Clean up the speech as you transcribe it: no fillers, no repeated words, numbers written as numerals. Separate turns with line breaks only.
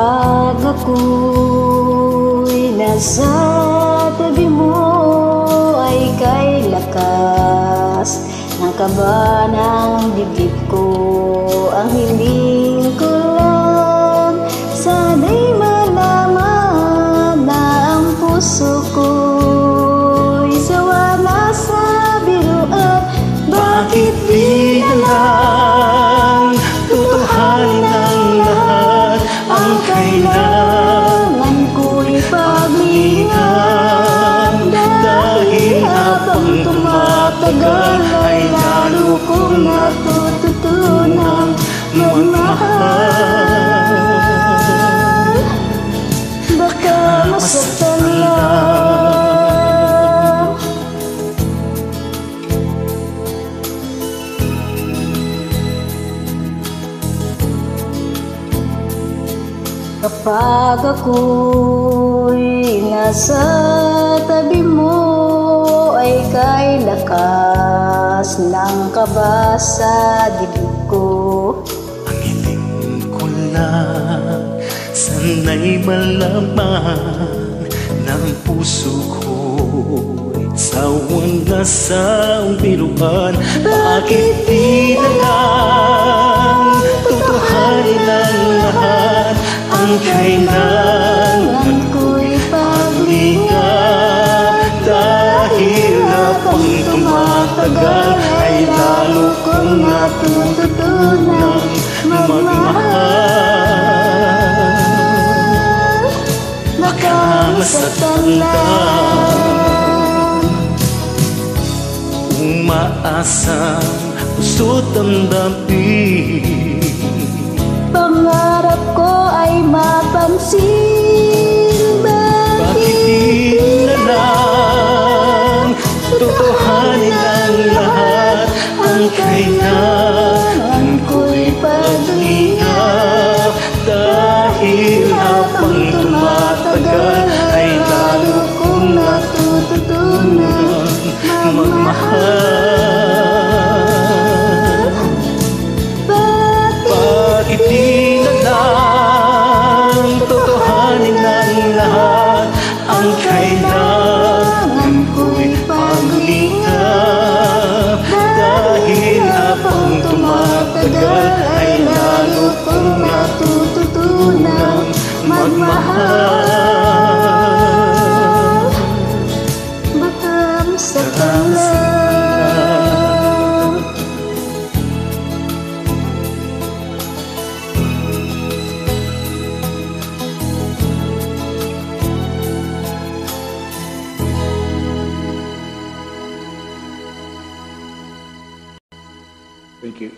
Kapag ako'y nasa tabi mo, ay kay lakas ng kaba ng dibdib ko. Ang hiling ko lang, sana'y malaman na ang puso ko'y sawa na sa biruan. Bakit di na lang tutuhanin ang lahat? Ang kailangan ko'y paglingan, dahil habang tumatagal ay lalo kong natututunang magmahal. Baka masaktan lang. Kapag ako'y nasa tabi mo, ay kay lakas ng kaba sa dibdib ko.
Ang hiling ko lang, sana'y malaman ng puso ko'y sawa na sa biruan. Bakit di na lang tutuhanin ang lahat? Ang kailangan ko'y paglingan, dahil habang tumatagal ay lalo kong natututunang magmahal.
Baka masaktan lang.
Umaasang puso't damdamin,
pangarap ko ay mapansin.
bakit di na lang tutuhanin ang lahat? Ang kailangan ko'y paglingan, dahil habang tumatagal ay lalo kong natututunan magmahal. Bakit di na lang tutuhanin ang lahat? Ang kailangan ko'y paglingan, dahil habang tumatagal ay lalo kong natututunan magmahal.
Baka masaktan lang.
Thank you.